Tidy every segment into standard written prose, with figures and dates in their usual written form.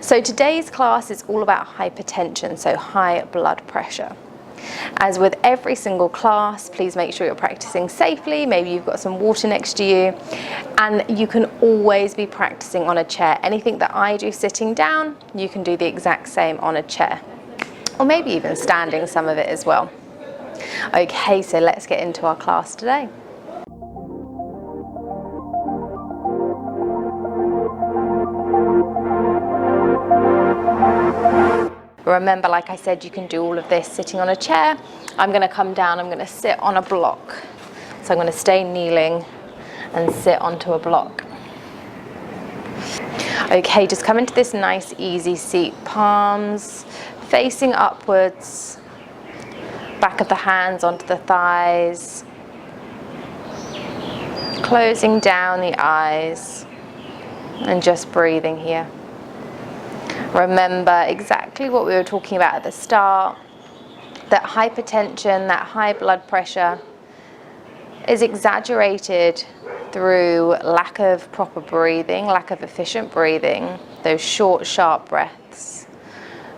So today's class is all about hypertension, so high blood pressure. As with every single class, please make sure you're practicing safely. Maybe you've got some water next to you, and you can always be practicing on a chair. Anything that I do sitting down, you can do the exact same on a chair, or maybe even standing some of it as well. Okay, so let's get into our class today. Remember, like I said, you can do all of this sitting on a chair. I'm going to come down, I'm going to sit on a block. So I'm going to stay kneeling and sit onto a block. Okay, just come into this nice easy seat, palms facing upwards, back of the hands onto the thighs, closing down the eyes and just breathing here. Remember exactly what we were talking about at the start, that hypertension, that high blood pressure is exaggerated through lack of proper breathing, lack of efficient breathing, those short, sharp breaths.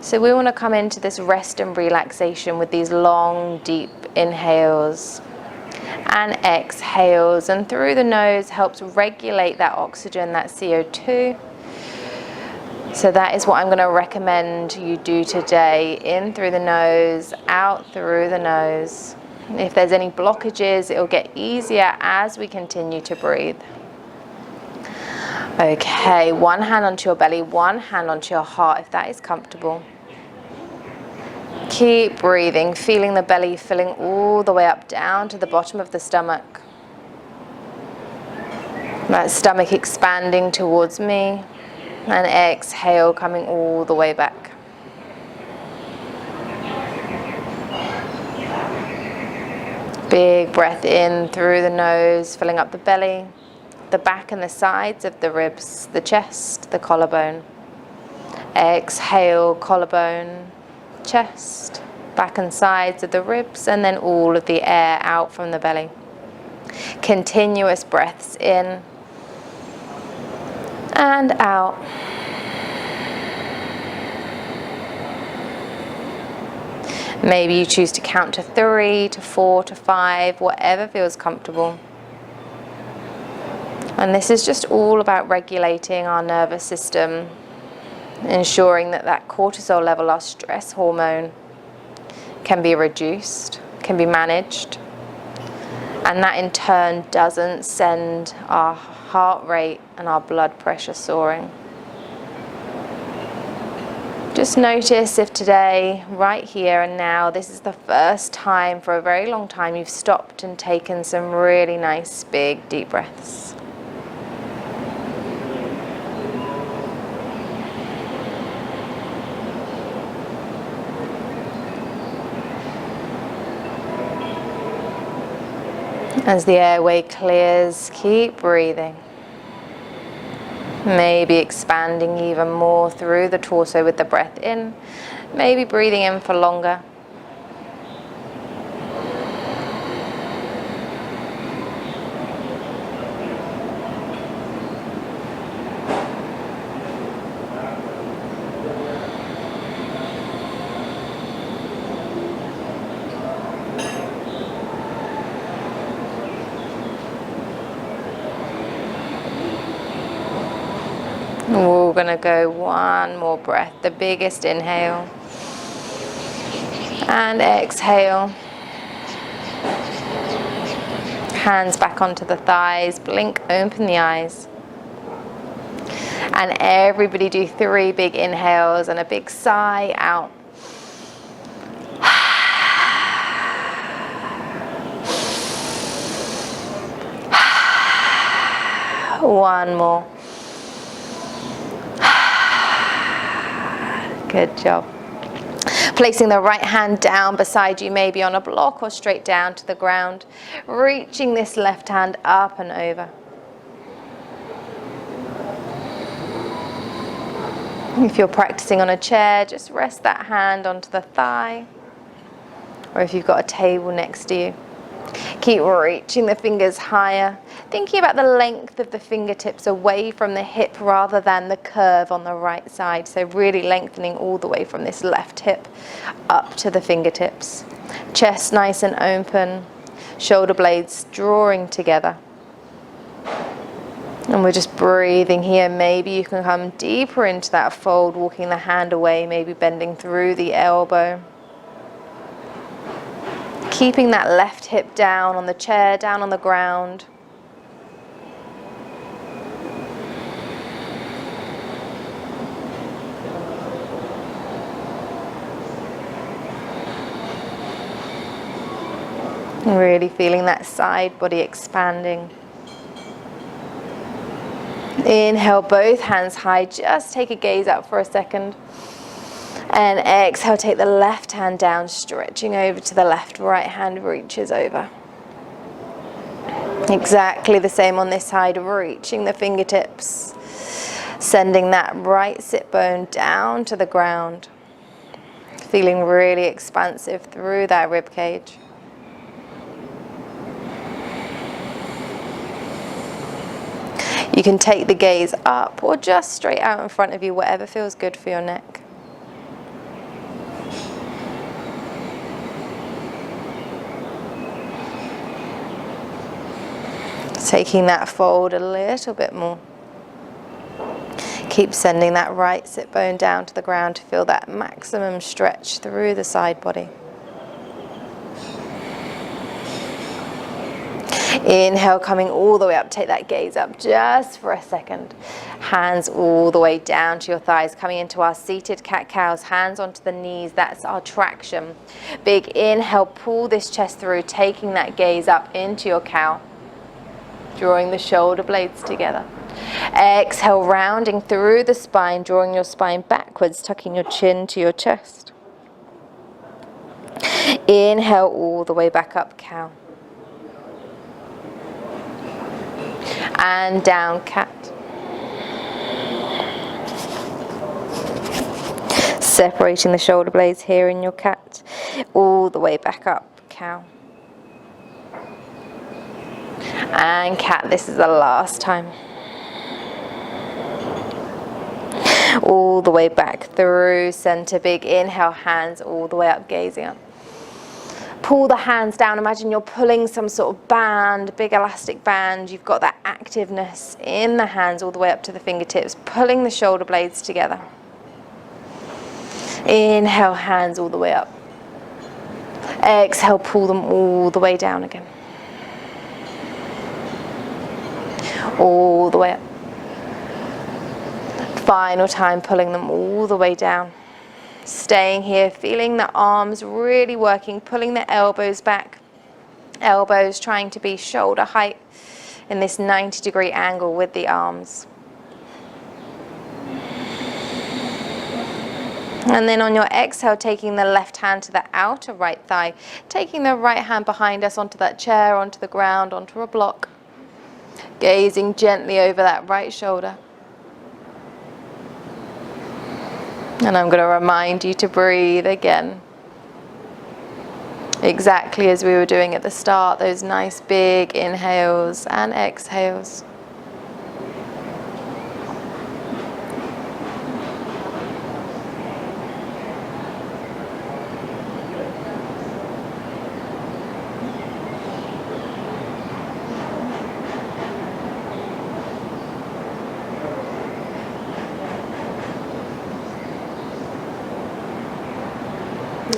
So we want to come into this rest and relaxation with these long, deep inhales and exhales, and through the nose helps regulate that oxygen, that CO2. So that is what I'm going to recommend you do today. In through the nose, out through the nose. If there's any blockages, it will get easier as we continue to breathe. Okay, one hand onto your belly, one hand onto your heart if that is comfortable. Keep breathing, feeling the belly filling all the way up down to the bottom of the stomach. That stomach expanding towards me. And exhale, coming all the way back. Big breath in through the nose, filling up the belly, the back and the sides of the ribs, the chest, the collarbone. Exhale, collarbone, chest, back and sides of the ribs, and then all of the air out from the belly. Continuous breaths in and out. Maybe you choose to count to 3, to 4, to 5, whatever feels comfortable. And this is just all about regulating our nervous system, ensuring that that cortisol level, our stress hormone, can be reduced, can be managed. And that in turn doesn't send our heart rate and our blood pressure soaring. Just notice if today, right here and now, this is the first time for a very long time you've stopped and taken some really nice big deep breaths. As the airway clears, keep breathing. Maybe expanding even more through the torso with the breath in. Maybe breathing in for longer. We're going to go one more breath, the biggest inhale and exhale. Hands back onto the thighs, blink, open the eyes. And everybody do 3 big inhales and a big sigh out. One more. Good job. Placing the right hand down beside you, maybe on a block or straight down to the ground. Reaching this left hand up and over. If you're practicing on a chair, just rest that hand onto the thigh. Or if you've got a table next to you, Keep reaching the fingers higher, thinking about the length of the fingertips away from the hip rather than the curve on the right side. So really lengthening all the way from this left hip up to the fingertips. Chest nice and open, shoulder blades drawing together. And we're just breathing here. Maybe you can come deeper into that fold, walking the hand away, maybe bending through the elbow. Keeping that left hip down on the chair, down on the ground. And really feeling that side body expanding. Inhale, both hands high. Just take a gaze up for a second. And exhale, take the left hand down, stretching over to the left. Right hand reaches over. Exactly the same on this side, reaching the fingertips. Sending that right sit bone down to the ground. Feeling really expansive through that rib cage. You can take the gaze up or just straight out in front of you, whatever feels good for your neck. Taking that fold a little bit more. Keep sending that right sit bone down to the ground to feel that maximum stretch through the side body. Inhale, coming all the way up. Take that gaze up just for a second. Hands all the way down to your thighs, coming into our seated cat-cows. Hands onto the knees, that's our traction. Big inhale, pull this chest through, taking that gaze up into your cow. Drawing the shoulder blades together. Exhale, rounding through the spine, drawing your spine backwards, tucking your chin to your chest. Inhale, all the way back up, cow. And down, cat. Separating the shoulder blades here in your cat. All the way back up, cow. And cat, this is the last time. All the way back through center, big inhale, hands all the way up, gazing up. Pull the hands down, imagine you're pulling some sort of band, big elastic band. You've got that activeness in the hands all the way up to the fingertips, pulling the shoulder blades together. Inhale, hands all the way up. Exhale, pull them all the way down again. All the way up. Final time, pulling them all the way down. Staying here, feeling the arms really working, pulling the elbows back. Elbows trying to be shoulder height in this 90-degree angle with the arms. And then on your exhale, taking the left hand to the outer right thigh, taking the right hand behind us onto that chair, onto the ground, onto a block. Gazing gently over that right shoulder. And I'm going to remind you to breathe again. Exactly as we were doing at the start, those nice big inhales and exhales.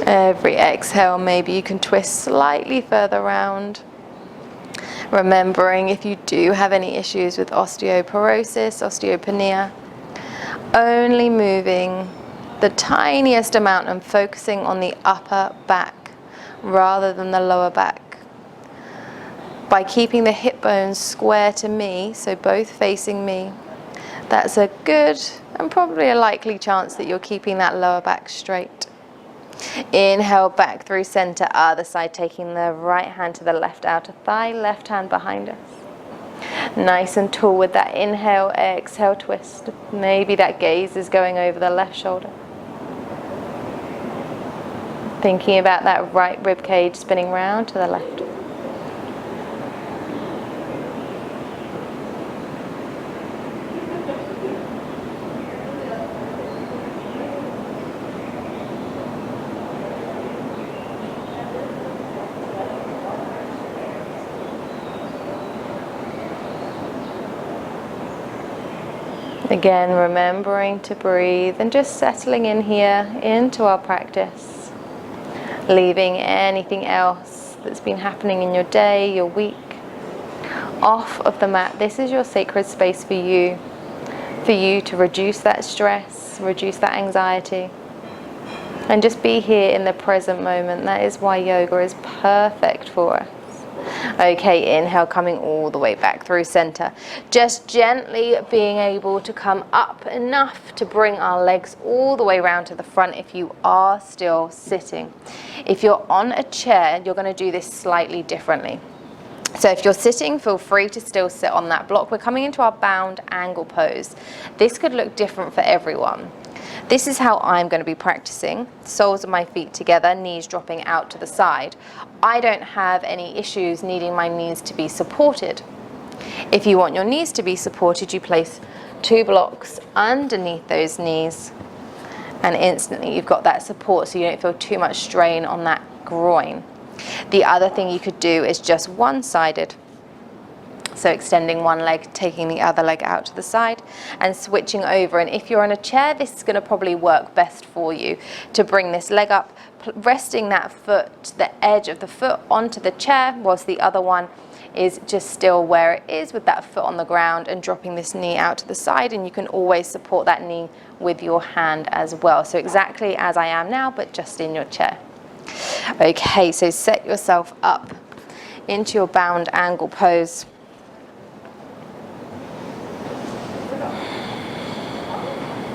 Every exhale, maybe you can twist slightly further round. Remembering if you do have any issues with osteoporosis, osteopenia, only moving the tiniest amount and focusing on the upper back rather than the lower back. By keeping the hip bones square to me, so both facing me, that's a good and probably a likely chance that you're keeping that lower back straight. Inhale, back through center, other side, taking the right hand to the left outer thigh, left hand behind us. Nice and tall with that inhale, exhale, twist. Maybe that gaze is going over the left shoulder. Thinking about that right rib cage spinning round to the left. Again, remembering to breathe and just settling in here into our practice, leaving anything else that's been happening in your day, your week, off of the mat. This is your sacred space for you to reduce that stress, reduce that anxiety, and just be here in the present moment. That is why yoga is perfect for us. Okay, inhale, coming all the way back through center. Just gently being able to come up enough to bring our legs all the way around to the front if you are still sitting. If you're on a chair, you're going to do this slightly differently. So if you're sitting, feel free to still sit on that block. We're coming into our bound angle pose. This could look different for everyone. This is how I'm going to be practicing. Soles of my feet together, knees dropping out to the side. I don't have any issues needing my knees to be supported. If you want your knees to be supported, you place 2 blocks underneath those knees, and instantly you've got that support so you don't feel too much strain on that groin. The other thing you could do is just one-sided. So extending one leg, taking the other leg out to the side and switching over. And if you're on a chair, this is going to probably work best for you to bring this leg up, resting that foot, the edge of the foot onto the chair, whilst the other one is just still where it is with that foot on the ground, and dropping this knee out to the side. And you can always support that knee with your hand as well. So exactly as I am now, but just in your chair. Okay, so set yourself up into your bound angle pose.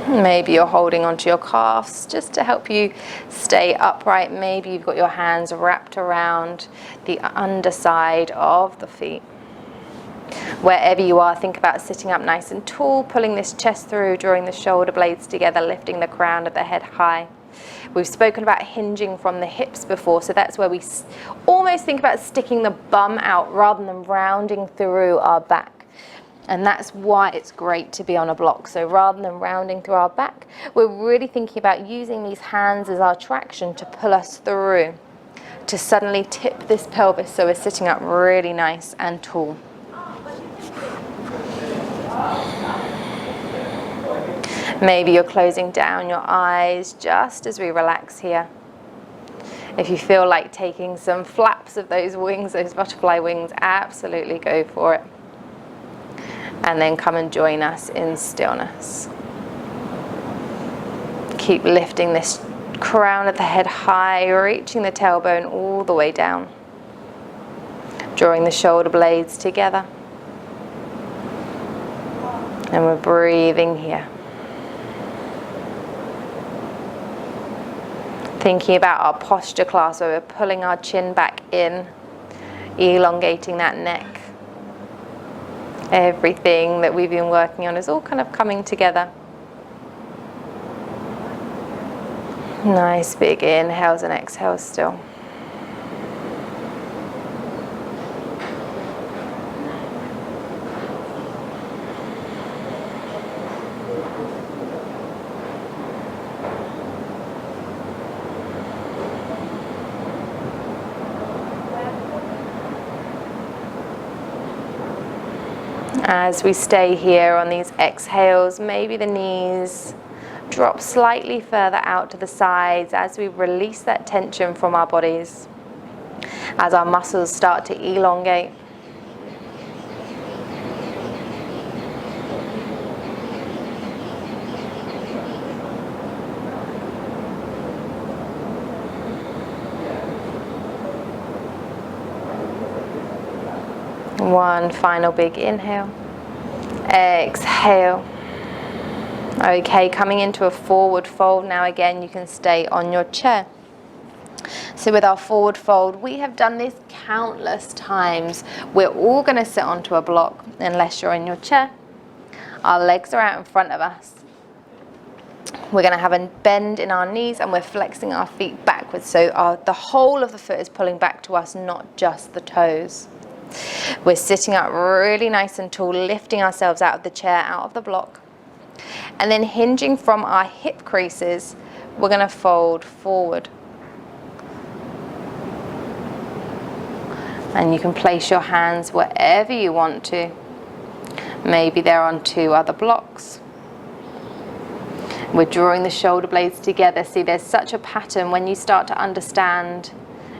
Maybe you're holding onto your calves just to help you stay upright. Maybe you've got your hands wrapped around the underside of the feet. Wherever you are, think about sitting up nice and tall, pulling this chest through, drawing the shoulder blades together, lifting the crown of the head high. We've spoken about hinging from the hips before, so that's where we almost think about sticking the bum out rather than rounding through our back. And that's why it's great to be on a block. So rather than rounding through our back, we're really thinking about using these hands as our traction to pull us through, to suddenly tip this pelvis so we're sitting up really nice and tall. Maybe you're closing down your eyes just as we relax here. If you feel like taking some flaps of those wings, those butterfly wings, absolutely go for it. And then come and join us in stillness. Keep lifting this crown of the head high, reaching the tailbone all the way down. Drawing the shoulder blades together. And we're breathing here. Thinking about our posture class where we're pulling our chin back in, elongating that neck. Everything that we've been working on is all kind of coming together. Nice big inhales and exhales still. As we stay here on these exhales, maybe the knees drop slightly further out to the sides as we release that tension from our bodies, as our muscles start to elongate. One final big inhale. Exhale. Okay, coming into a forward fold now. Again, you can stay on your chair. So with our forward fold, we have done this countless times. We're all going to sit onto a block unless you're in your chair. Our legs are out in front of us. We're going to have a bend in our knees and we're flexing our feet backwards. So the whole of the foot is pulling back to us, not just the toes. We're sitting up really nice and tall, lifting ourselves out of the chair, out of the block. And then hinging from our hip creases, we're going to fold forward. And you can place your hands wherever you want to. Maybe they're on 2 other blocks. We're drawing the shoulder blades together. See, there's such a pattern. When you start to understand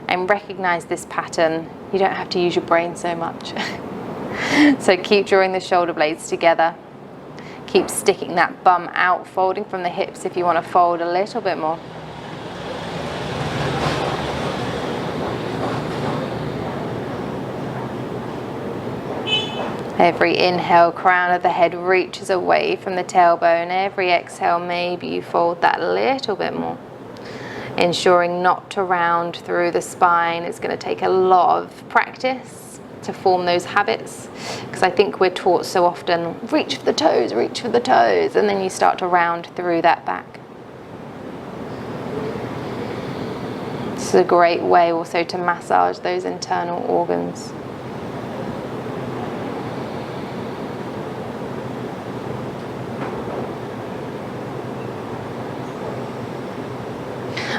and recognize this pattern, you don't have to use your brain so much. So keep drawing the shoulder blades together. Keep sticking that bum out, folding from the hips if you want to fold a little bit more. Every inhale, crown of the head reaches away from the tailbone. Every exhale, maybe you fold that a little bit more. Ensuring not to round through the spine. It's going to take a lot of practice to form those habits, because I think we're taught so often, reach for the toes, and then you start to round through that back. This is a great way also to massage those internal organs.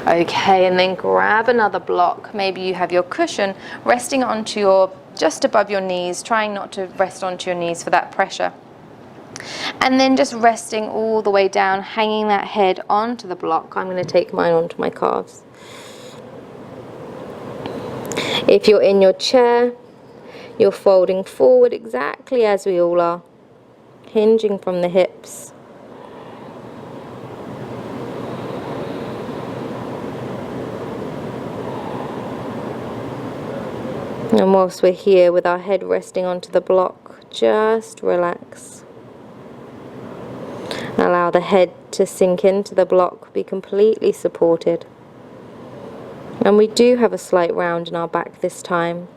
Okay, and then grab another block. Maybe you have your cushion resting onto your, just above your knees, trying not to rest onto your knees for that pressure. And then just resting all the way down, hanging that head onto the block. I'm going to take mine onto my calves. If you're in your chair, you're folding forward exactly as we all are, hinging from the hips. And whilst we're here with our head resting onto the block, just relax. Allow the head to sink into the block, be completely supported. And we do have a slight round in our back this time.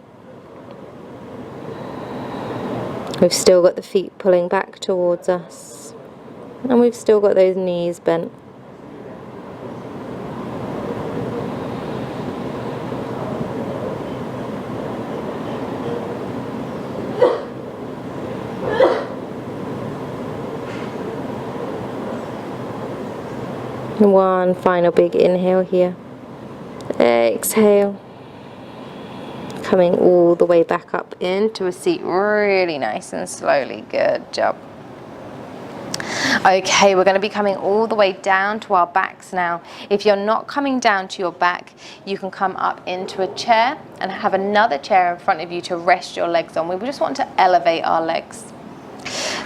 We've still got the feet pulling back towards us. And we've still got those knees bent. One final big inhale here. Exhale. Coming all the way back up into a seat, really nice and slowly. Good job. Okay, we're going to be coming all the way down to our backs now. If you're not coming down to your back, you can come up into a chair and have another chair in front of you to rest your legs on. We just want to elevate our legs.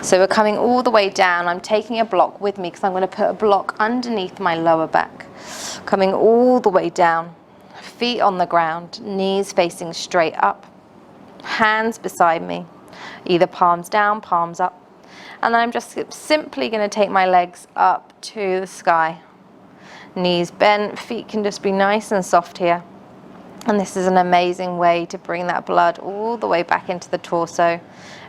So we're coming all the way down. I'm taking a block with me because I'm going to put a block underneath my lower back. Coming all the way down. Feet on the ground, knees facing straight up. Hands beside me. Either palms down, palms up. And then I'm just simply going to take my legs up to the sky. Knees bent, feet can just be nice and soft here. And this is an amazing way to bring that blood all the way back into the torso.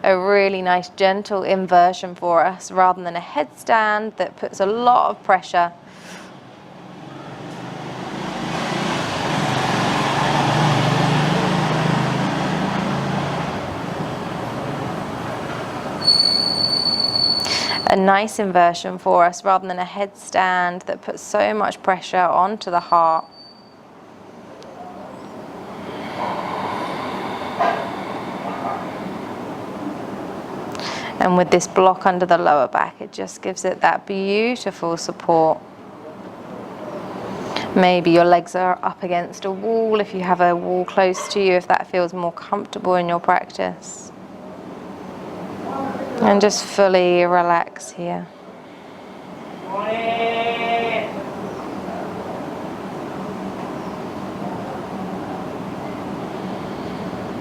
A really nice gentle inversion for us rather than a headstand that puts a lot of pressure. A nice inversion for us rather than a headstand that puts so much pressure onto the heart. And with this block under the lower back, it just gives it that beautiful support. Maybe your legs are up against a wall, if you have a wall close to you, if that feels more comfortable in your practice. And just fully relax here.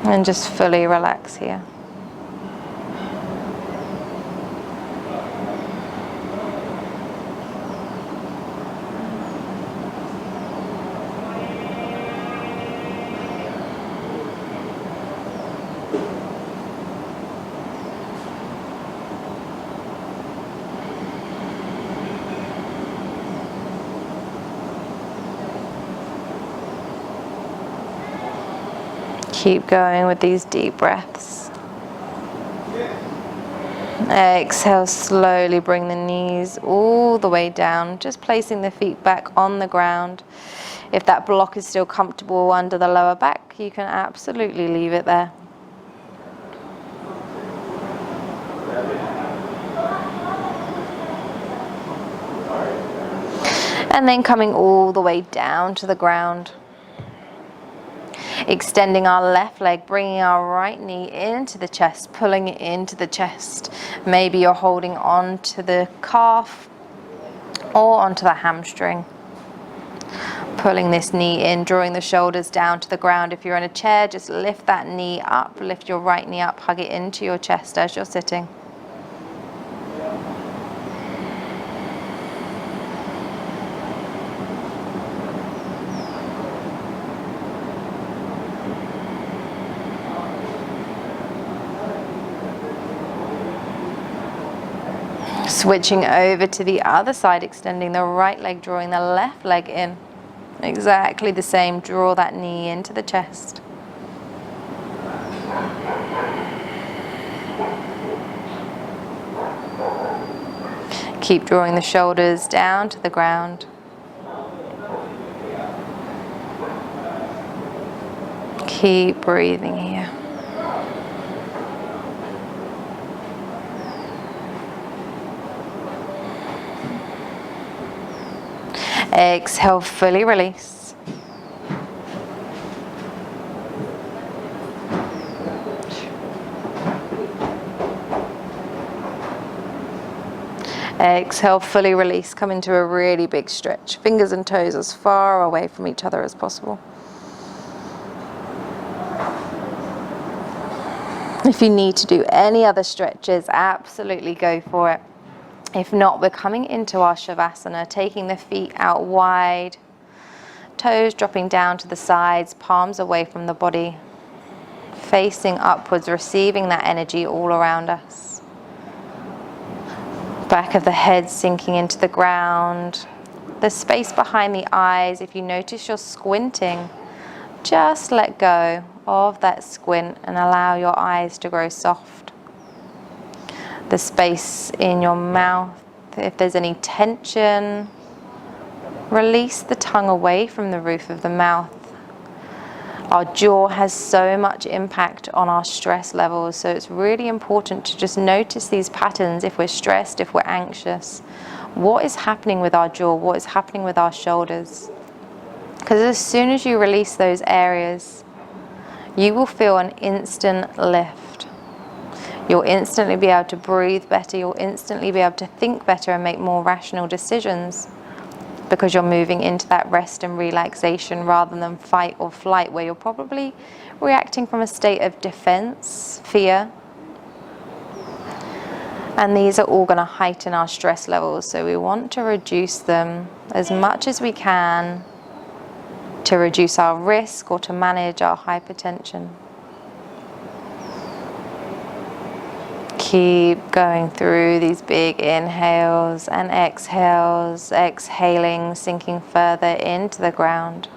And just fully relax here. Keep going with these deep breaths. Exhale, slowly bring the knees all the way down, just placing the feet back on the ground. If that block is still comfortable under the lower back, you can absolutely leave it there. And then coming all the way down to the ground. Extending our left leg, bringing our right knee into the chest, pulling it into the chest. Maybe you're holding on to the calf or onto the hamstring. Pulling this knee in, drawing the shoulders down to the ground. If you're in a chair, just lift that knee up, lift your right knee up, hug it into your chest as you're sitting. Switching over to the other side, extending the right leg, drawing the left leg in. Exactly the same, draw that knee into the chest. Keep drawing the shoulders down to the ground. Keep breathing here. Exhale, fully release. Exhale, fully release. Come into a really big stretch. Fingers and toes as far away from each other as possible. If you need to do any other stretches, absolutely go for it. If not, we're coming into our Shavasana, taking the feet out wide, toes dropping down to the sides, palms away from the body, facing upwards, receiving that energy all around us. Back of the head sinking into the ground, the space behind the eyes. If you notice you're squinting, just let go of that squint and allow your eyes to grow soft. The space in your mouth, if there's any tension, release the tongue away from the roof of the mouth. Our jaw has so much impact on our stress levels, so it's really important to just notice these patterns. If we're stressed, if we're anxious, what is happening with our jaw, what is happening with our shoulders? Because as soon as you release those areas, you will feel an instant lift. You'll instantly be able to breathe better, you'll instantly be able to think better and make more rational decisions, because you're moving into that rest and relaxation rather than fight or flight, where you're probably reacting from a state of defense, fear. And these are all going to heighten our stress levels, so we want to reduce them as much as we can to reduce our risk or to manage our hypertension. Keep going through these big inhales and exhales, exhaling, sinking further into the ground.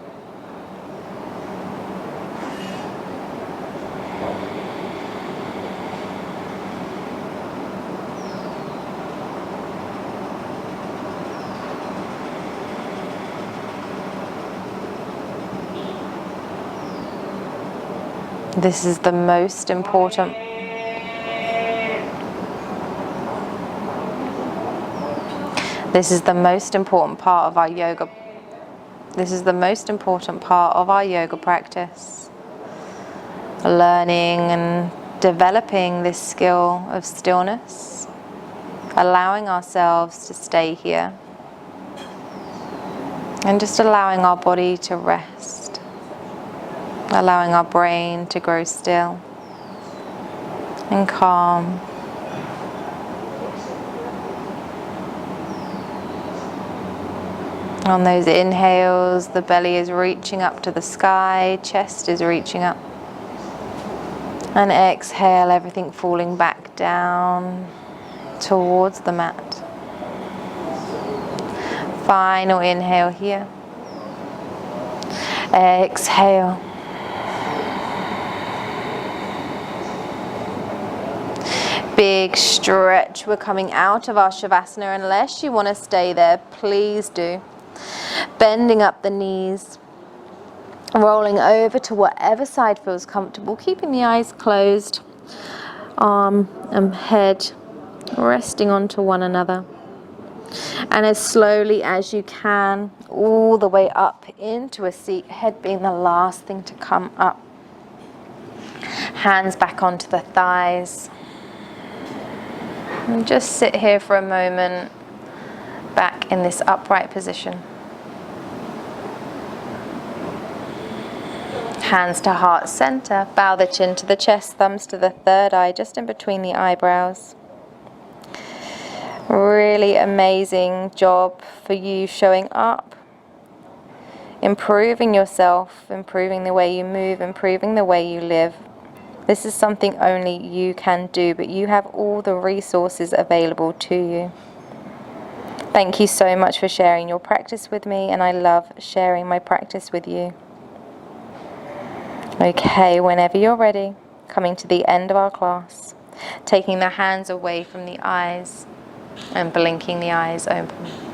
This is the most important part of our yoga. This is the most important part of our yoga practice. Learning and developing this skill of stillness, allowing ourselves to stay here, and just allowing our body to rest, allowing our brain to grow still and calm. On those inhales, the belly is reaching up to the sky, chest is reaching up. And exhale, everything falling back down towards the mat. Final inhale here. Exhale. Big stretch. We're coming out of our Shavasana. Unless you want to stay there, please do. Bending up the knees, rolling over to whatever side feels comfortable, keeping the eyes closed, arm and head resting onto one another. And as slowly as you can, all the way up into a seat, head being the last thing to come up. Hands back onto the thighs. And just sit here for a moment, back in this upright position. Hands to heart center, bow the chin to the chest, thumbs to the third eye, just in between the eyebrows. Really amazing job for you showing up, improving yourself, improving the way you move, improving the way you live. This is something only you can do, but you have all the resources available to you. Thank you so much for sharing your practice with me, and I love sharing my practice with you. Okay, whenever you're ready, coming to the end of our class, taking the hands away from the eyes and blinking the eyes open.